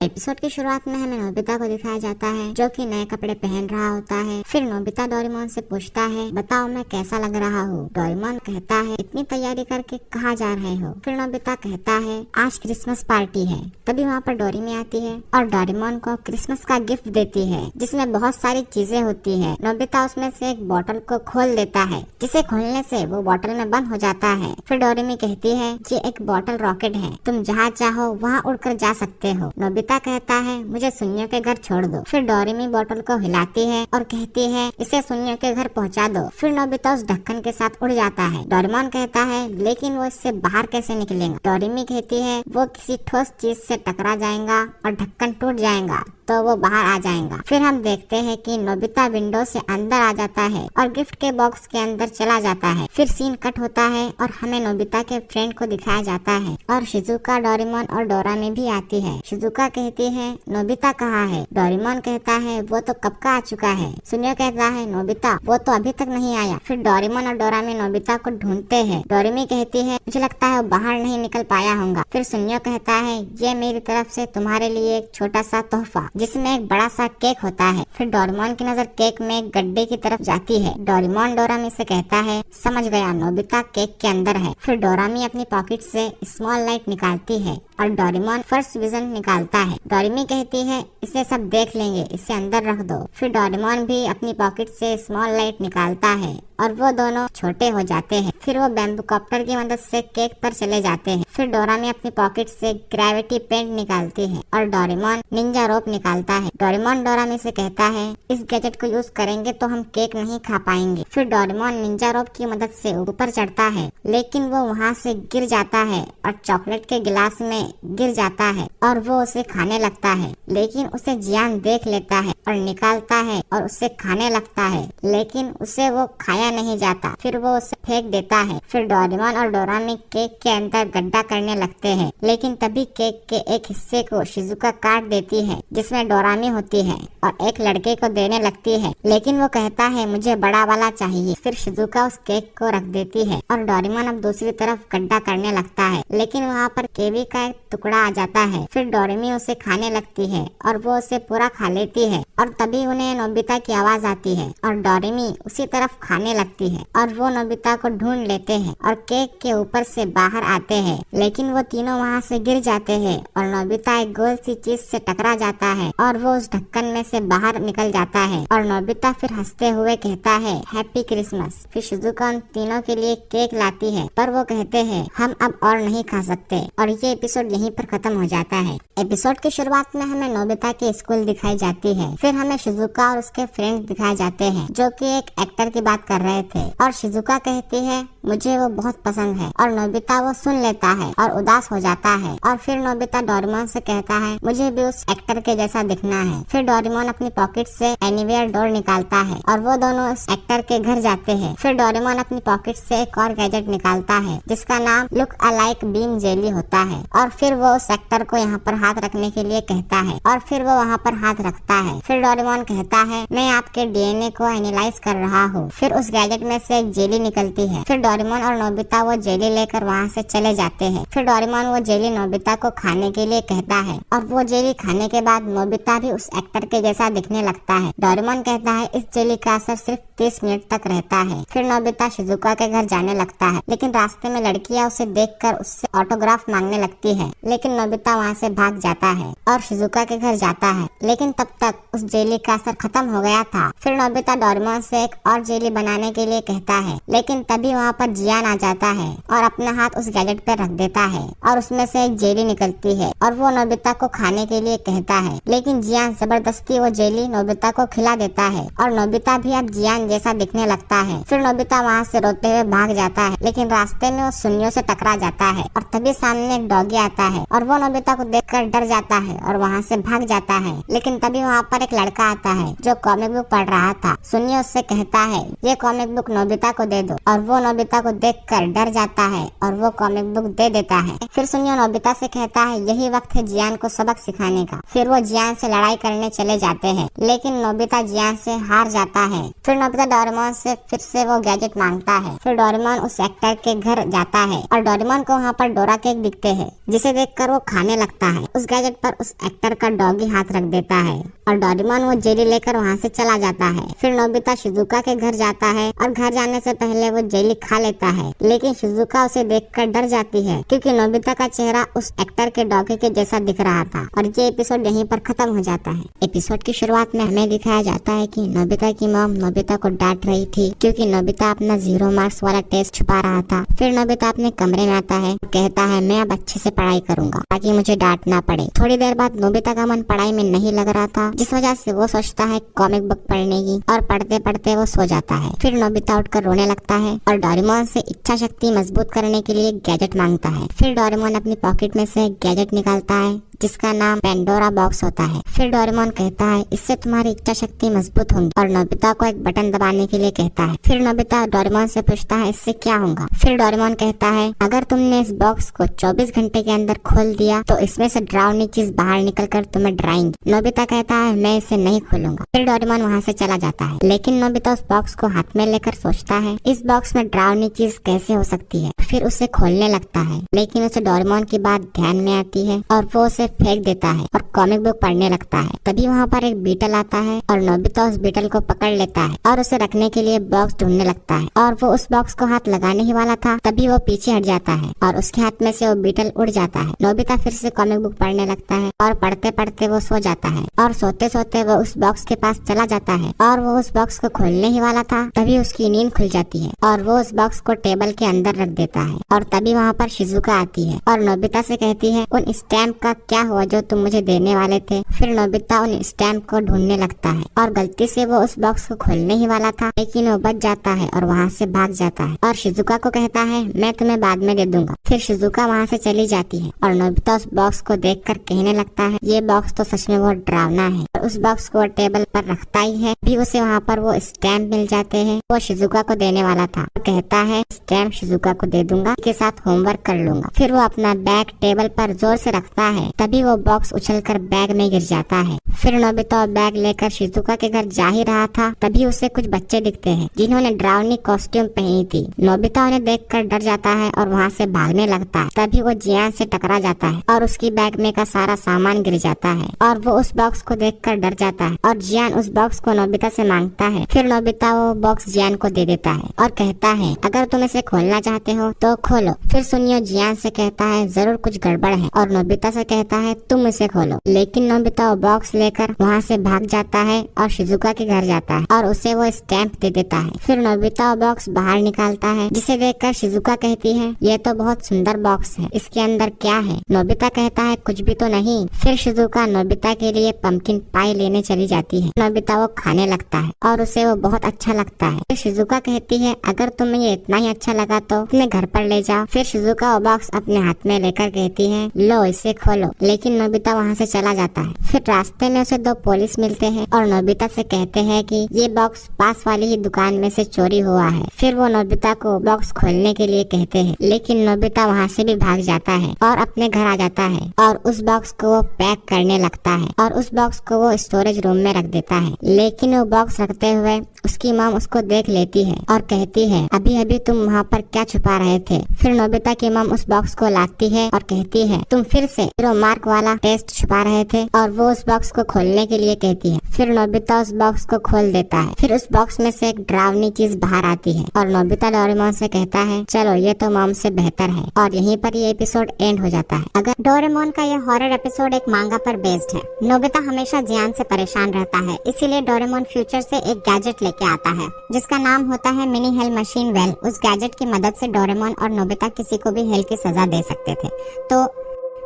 Episode की शुरुआत में हमें नोबिता को दिखाया जाता है जो कि नए कपड़े पहन रहा होता है। फिर नोबिता डोरेमोन से पूछता है, बताओ मैं कैसा लग रहा हूँ। डोरेमोन कहता है, इतनी तैयारी करके कहाँ जा रहे हो। फिर नोबिता कहता है, आज क्रिसमस पार्टी है। तभी वहाँ पर डोरेमी आती है और डोरेमोन को क्रिसमस का गिफ्ट देती है जिसमें बहुत सारी चीजें होती है। नोबिता उसमें से एक बोतल को खोल देता है जिसे खोलने से वो बोतल में बंद हो जाता है। फिर डोरेमी कहती है, ये एक बोतल रॉकेट है, तुम जहाँ चाहो वहाँ उड़कर जा सकते हो। नोबिता कहता है, मुझे सुनियों के घर छोड़ दो। फिर डोरेमी बोतल को हिलाती है और कहती है, इसे सुनियों के घर पहुंचा दो। फिर नोबिता उस ढक्कन के साथ उड़ जाता है। डोरेमोन कहता है, लेकिन वो इससे बाहर कैसे निकलेगा। डोरेमी कहती है, वो किसी ठोस चीज से टकरा जाएगा और ढक्कन टूट जाएगा तो वो बाहर आ जाएगा। फिर हम देखते हैं कि नोबिता विंडो से अंदर आ जाता है और गिफ्ट के बॉक्स के अंदर चला जाता है। फिर सीन कट होता है और हमें नोबिता के फ्रेंड को दिखाया जाता है और शिजुका, डोरेमोन और डोरामी भी आती है। शिजुका कहती है, नोबिता कहाँ है। डोरेमोन कहता है, वो तो कब का आ चुका है। सुनियो कहता है, नोबिता वो तो अभी तक नहीं आया। फिर डोरेमोन और डोरामी नोबिता को ढूंढते हैं। डोरेमी कहती है, मुझे लगता है वो बाहर नहीं निकल पाया होगा। फिर सुनियो कहता है, ये मेरी तरफ से तुम्हारे लिए एक छोटा सा तोहफा जिसमें एक बड़ा सा केक होता है। फिर डोरेमोन की नजर केक में एक गड्ढे की तरफ जाती है। डोरेमोन डोरामी से कहता है, समझ गया, नोबिता केक के अंदर है। फिर डोरामी अपनी पॉकेट से स्मॉल लाइट निकालती है और डोरेमोन फर्स्ट विजन निकालता है। डोरेमी कहती है, इसे सब देख लेंगे, इसे अंदर रख दो। फिर डोरेमोन भी अपनी पॉकेट से स्मॉल लाइट निकालता है और वो दोनों छोटे हो जाते हैं। फिर वो बैम्बू कॉप्टर की मदद से केक पर चले जाते हैं। फिर डोरामी अपनी पॉकेट से ग्रेविटी पेंट निकालती है और डोरेमोन निंजा रोप निकालता है। डोरेमोन डोरामी से कहता है, इस गैजेट को यूज करेंगे तो हम केक नहीं खा पाएंगे। फिर डोरेमोन निंजा रोप की मदद से ऊपर चढ़ता है लेकिन वो वहाँ से गिर जाता है और चॉकलेट के गिलास में गिर जाता है और वो उसे खाने लगता है। लेकिन उसे जियान देख लेता है और निकालता है और उसे खाने लगता है, लेकिन उसे वो खाया नहीं जाता। फिर वो उसे फेंक देता है। फिर डोरेमोन और डोरामी केक के अंदर गड्ढा करने लगते हैं, लेकिन तभी केक के एक हिस्से को शिजुका काट देती है जिसमें डोरामी होती है और एक लड़के को देने लगती है, लेकिन वो कहता है, मुझे बड़ा वाला चाहिए। फिर शिजुका उस केक को रख देती है और डोरेमोन अब दूसरी तरफ गड्ढा करने लगता है, लेकिन वहाँ पर केवी का एक टुकड़ा आ जाता है। फिर डोरेमी उसे खाने लगती है और वो उसे पूरा खा लेती है और तभी उन्हें नोबिता की आवाज आती है और डोरेमी उसी तरफ खाने लगती है और वो नोबिता को ढूंढ लेते हैं और केक के ऊपर से बाहर आते हैं, लेकिन वो तीनों वहाँ से गिर जाते हैं और नोबिता एक गोल सी चीज से टकरा जाता है और वो उस ढक्कन में से बाहर निकल जाता है और नोबिता फिर हंसते हुए कहता है, हैप्पी क्रिसमस। फिर शिजुका उन तीनों के लिए केक लाती है पर वो कहते हैं, हम अब और नहीं खा सकते और ये एपिसोड यहीं पर खत्म हो जाता है। एपिसोड की शुरुआत में हमें नोबिता की स्कूल दिखाई जाती है। फिर हमें शिजुका और उसके फ्रेंड्स दिखाए जाते हैं जो कि एक एक्टर की बात कर रहे थे और शिजुका कहती है, मुझे वो बहुत पसंद है और नोबिता वो सुन लेता है और उदास हो जाता है और फिर नोबिता डोरेमोन से कहता है, मुझे भी उस एक्टर के जैसा दिखना है। फिर डोरेमोन अपनी पॉकेट से एनीवेयर डोर निकालता है और वो दोनों उस एक्टर के घर जाते हैं। फिर डोरेमोन अपनी पॉकेट से एक और गैजेट निकालता है जिसका नाम लुक अलाइक बीम जेली होता है और फिर वो उस एक्टर को यहाँ पर हाथ रखने के लिए कहता है और फिर वो वहाँ पर हाथ रखता है। फिर डोरेमोन कहता है, मैं आपके डीएनए को एनालाइज कर रहा हूँ। फिर उस गैजेट में से एक जेली निकलती है। फिर डोरेमोन और नोबिता वो जेली लेकर वहाँ से चले जाते हैं। फिर डोरेमोन वो जेली नोबिता को खाने के लिए कहता है और वो जेली खाने के बाद नोबिता भी उस एक्टर के जैसा दिखने लगता है। डोरेमोन कहता है, इस जेली का असर सिर्फ 30 मिनट तक रहता है। फिर नोबिता शिजुका के घर जाने लगता है, लेकिन रास्ते में लड़कियां उसे देखकर उससे ऑटोग्राफ मांगने लगती है, लेकिन नोबिता वहाँ से भाग जाता है और शिजुका के घर जाता है, लेकिन तब तक उस जेली का असर खत्म हो गया था। फिर नोबिता डोरेमोन से एक और जेली बनाने के लिए कहता है, लेकिन तभी वहाँ पर जियान आ जाता है और अपना हाथ उस गैजेट पर रख देता है और उसमें से एक जेली निकलती है और वो नोबिता को खाने के लिए कहता है, लेकिन जियान जबरदस्ती वो जेली नोबिता को खिला देता है और नोबिता भी अब जियान जैसा दिखने लगता है। फिर नोबिता वहाँ से रोते हुए भाग जाता है, लेकिन रास्ते में वो सुनियों से टकरा जाता है और तभी सामने एक डॉगी आता है और वो नोबिता को देखकर डर जाता है और वहाँ से भाग जाता है, लेकिन तभी वहाँ पर एक लड़का आता है जो कॉमिक बुक पढ़ रहा था। सुनियो उससे कहता है, ये कॉमिक बुक नोबिता को दे दो और वो नोबिता को देखकर डर जाता है और वो कॉमिक बुक दे देता है। फिर सुनियो नोबिता से कहता है, यही वक्त है जियान को सबक सिखाने का। फिर वो जियान से लड़ाई करने चले जाते हैं, लेकिन नोबिता जियान से हार जाता है। फिर नोबिता शिजुका डोरेमोन से फिर से वो गैजेट मांगता है। फिर डोरेमोन उस एक्टर के घर जाता है और डोरेमोन को वहाँ पर डोरा केक दिखते हैं, जिसे देखकर वो खाने लगता है। उस गैजेट पर उस एक्टर का डॉगी हाथ रख देता है और डोरेमोन वो जेली लेकर वहाँ से चला जाता है। फिर नोबिता शिजुका के घर जाता है और घर जाने से पहले वो जेली खा लेता है, लेकिन शिजुका उसे देखकर डर जाती है क्योंकि नोबिता का चेहरा उस एक्टर के डॉगी के जैसा दिख रहा था। और ये एपिसोड यहीं पर खत्म हो जाता है। एपिसोड की शुरुआत में हमें दिखाया जाता है कि नोबिता की मॉम नोबिता को डांट रही थी क्योंकि नोबिता अपना 0 मार्क्स वाला टेस्ट छुपा रहा था। फिर नोबिता अपने कमरे में आता है और कहता है मैं अब अच्छे से पढ़ाई करूंगा ताकि मुझे डांट ना पड़े। थोड़ी देर बाद नोबिता का मन पढ़ाई में नहीं लग रहा था, जिस वजह से वो सोचता है कॉमिक बुक पढ़ने की और पढ़ते पढ़ते वो सो जाता है। फिर नोबिता उठकर रोने लगता है और डोरेमोन से इच्छा शक्ति मजबूत करने के लिए गैजेट मांगता है। फिर डोरेमोन अपनी पॉकेट में से गैजेट निकालता है जिसका नाम पेंडोरा बॉक्स होता है। फिर डोरेमोन कहता है इससे तुम्हारी इच्छा शक्ति मजबूत होगी और नोबिता को एक बटन दबाने के लिए कहता है। फिर नोबिता डोरेमोन से पूछता है इससे क्या होगा। फिर डोरेमोन कहता है अगर तुमने इस बॉक्स को 24 घंटे के अंदर खोल दिया तो इसमें से डरावनी चीज बाहर निकल कर तुम्हें डराएंगी। नोबिता कहता है मैं इसे नहीं खोलूंगा। फिर डोरेमोन वहाँ से चला जाता है, लेकिन नोबिता उस बॉक्स को हाथ में लेकर सोचता है इस बॉक्स में डरावनी चीज कैसे हो सकती है। फिर उसे खोलने लगता है, लेकिन उसे डोरेमोन की बात ध्यान में आती है और वो उसे फेंक देता है और कॉमिक बुक पढ़ने लगता है। तभी वहाँ पर एक बीटल आता है और नोबिता उस बीटल को पकड़ लेता है और उसे रखने के लिए बॉक्स ढूंढने लगता है और वो उस बॉक्स को हाथ लगाने ही वाला था, तभी वो पीछे हट जाता है और उसके हाथ में से वो बीटल उड़ जाता है। नोबिता फिर से कॉमिक बुक पढ़ने लगता है और पढ़ते पढ़ते वो सो जाता है और सोते सोते वो उस बॉक्स के पास चला जाता है और वो उस बॉक्स को खोलने ही वाला था, तभी उसकी नींद खुल जाती है और वो उस बॉक्स को टेबल के अंदर रख देता है। और तभी वहाँ पर शिजुका आती है और नोबिता से कहती है उन स्टैम्प का क्या हुआ जो तुम मुझे देने वाले थे। फिर नोबिता उन स्टैम्प को ढूंढने लगता है और गलती से वो उस बॉक्स को खोलने ही वाला था, लेकिन वो बच जाता है और वहाँ से भाग जाता है और शिजुका को कहता है मैं तुम्हें बाद में दे दूंगा। फिर शिजुका वहाँ से चली जाती है और नोबिता उस बॉक्स को देखकर कहने लगता है ये बॉक्स तो सच में बहुत डरावना है और उस बॉक्स को टेबल पर रखता ही है। भी उसे वहाँ पर वो स्टैम्प मिल जाते हैं, वो शिजुका को देने वाला था। कहता है स्टैम्प शिजुका को दे दूंगा, के साथ होमवर्क कर लूंगा। फिर वो अपना बैग टेबल पर जोर से रखता है, तभी वो बॉक्स उछलकर बैग में गिर जाता है। फिर नोबिता बैग लेकर शिजुका के घर जा ही रहा था, तभी उसे कुछ बच्चे दिखते हैं जिन्होंने डरावनी कॉस्ट्यूम पहनी थी। नोबिता उन्हें देखकर डर जाता है और वहाँ से भागने लगता है, तभी वो जियान से टकरा जाता है और उसकी बैग में का सारा सामान गिर जाता है और वो उस बॉक्स को देखकर डर जाता है और जियान उस बॉक्स को नोबिता से मांगता है। फिर नोबिता वो बॉक्स जियान को दे देता है और कहता है अगर तुम इसे खोलना चाहते हो तो खोलो। फिर सुनियो जियान से कहता है जरूर कुछ गड़बड़ है और नोबिता से कहता है तुम इसे खोलो, लेकिन नोबिता वो बॉक्स लेकर वहाँ से भाग जाता है और शिजुका के घर जाता है और उसे वो स्टैम्प दे देता है। फिर नोबिता वो बॉक्स बाहर निकालता है, जिसे देखकर शिजुका कहती है ये तो बहुत सुंदर बॉक्स है, इसके अंदर क्या है। नोबिता कहता है कुछ भी तो नहीं। फिर शिजुका नोबिता के लिए पंपकिन पाई लेने चली जाती है। नोबिता वो खाने लगता है और उसे वो बहुत अच्छा लगता है। फिर शिजुका कहती है अगर तुम्हें ये इतना ही अच्छा लगा तो अपने घर पर ले जाओ। फिर शिजुका वो बॉक्स अपने हाथ में लेकर कहती है लो इसे खोलो, लेकिन नोबिता वहाँ से चला जाता है। फिर रास्ते में उसे 2 पुलिस मिलते हैं और नोबिता से कहते हैं कि ये बॉक्स पास वाली ही दुकान में से चोरी हुआ है। फिर वो नोबिता को बॉक्स खोलने के लिए कहते हैं, लेकिन नोबिता वहाँ से भी भाग जाता है और अपने घर आ जाता है और उस बॉक्स को वो पैक करने लगता है और उस बॉक्स को वो स्टोरेज रूम में रख देता है। लेकिन वो बॉक्स रखते हुए उसकी मॉम उसको देख लेती है और कहती है अभी अभी तुम वहाँ पर क्या छुपा रहे थे। फिर नोबिता की मॉम उस बॉक्स को लाती है और कहती है तुम फिर से 0 मार्क वाला टेस्ट छुपा रहे थे और वो उस बॉक्स को खोलने के लिए कहती है। फिर नोबिता उस बॉक्स को खोल देता है। फिर उस बॉक्स में से एक डरावनी चीज बाहर आती है और नोबिता डोरेमोन से कहता है चलो ये तो मॉम से बेहतर है। और यहीं पर ये एपिसोड एंड हो जाता है। अगर डोरेमोन का ये हॉरर एपिसोड एक मांगा पर बेस्ड है। नोबिता हमेशा जियान से परेशान रहता है, इसीलिए डोरेमोन फ्यूचर से एक गैजेट लेके आता है जिसका नाम होता है मिनी हेल मशीन वेल। उस गैजेट की मदद से डोरेमोन और नोबिता किसी को भी हेल की सजा दे सकते थे। तो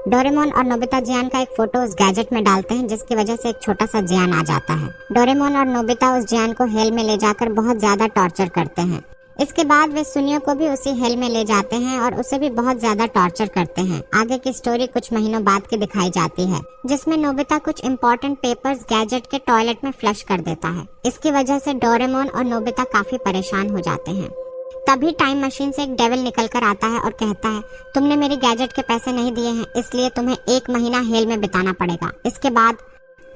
डोरेमोन और नोबिता जियान का एक फोटो उस गैजेट में डालते हैं, जिसकी वजह से एक छोटा सा जियान आ जाता है। डोरेमोन और नोबिता उस जियान को हेल में ले जाकर बहुत ज्यादा टॉर्चर करते हैं। इसके बाद वे सुनियो को भी उसी हेल में ले जाते हैं और उसे भी बहुत ज्यादा टॉर्चर करते हैं। आगे की स्टोरी कुछ महीनों बाद की दिखाई जाती है, जिसमें नोबिता कुछ इम्पोर्टेंट पेपर्स गैजेट के टॉयलेट में फ्लश कर देता है। इसकी वजह से डोरेमोन और नोबिता काफी परेशान हो जाते हैं। तभी टाइम मशीन से एक डेविल निकल कर आता है और कहता है तुमने मेरी गैजेट के पैसे नहीं दिए हैं, इसलिए तुम्हें 1 महीना हेल में बिताना पड़ेगा। इसके बाद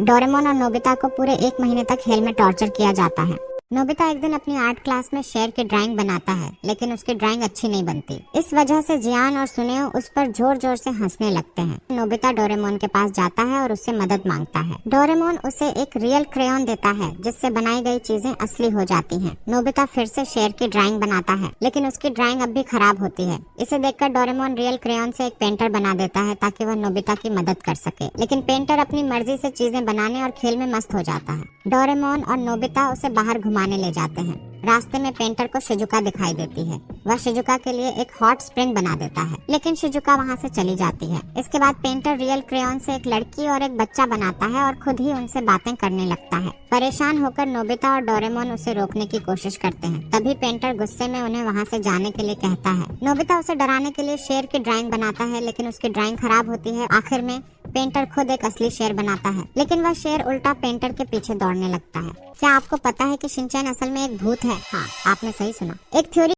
डोरेमोन और नोबिता को पूरे 1 महीने तक हेल में टॉर्चर किया जाता है। नोबिता एक दिन अपनी आर्ट क्लास में शेर की ड्राइंग बनाता है, लेकिन उसकी ड्राइंग अच्छी नहीं बनती। इस वजह से जियान और सुनेओ उस पर जोर जोर से हंसने लगते हैं। नोबिता डोरेमोन के पास जाता है और उससे मदद मांगता है। डोरेमोन उसे एक रियल क्रेयॉन देता है, जिससे बनाई गई चीजें असली हो जाती हैं। नोबिता फिर से शेर की ड्राइंग बनाता है, लेकिन उसकी ड्राइंग अब भी खराब होती है। इसे देखकर डोरेमोन रियल क्रेयॉन से एक पेंटर बना देता है ताकि वह नोबिता की मदद कर सके, लेकिन पेंटर अपनी मर्जी से चीजें बनाने और खेल में मस्त हो जाता है। डोरेमोन और नोबिता उसे बाहर घुमाने ले जाते हैं। रास्ते में पेंटर को शिजुका दिखाई देती है। वह शिजुका के लिए एक हॉट स्प्रिंग बना देता है, लेकिन शिजुका वहाँ से चली जाती है। इसके बाद पेंटर रियल क्रेयॉन से एक लड़की और एक बच्चा बनाता है और खुद ही उनसे बातें करने लगता है। परेशान होकर नोबिता और डोरेमोन उसे रोकने की कोशिश करते हैं। तभी पेंटर गुस्से में उन्हें वहाँ से जाने के लिए कहता है। नोबिता उसे डराने के लिए शेर की ड्राइंग बनाता है, लेकिन उसकी ड्राइंग खराब होती है। आखिर में पेंटर खुद एक असली शेर बनाता है, लेकिन वह शेर उल्टा पेंटर के पीछे दौड़ने लगता है। क्या आपको पता है कि शिनचैन असल में एक भूत है? हाँ, आपने सही सुना। एक थ्योरी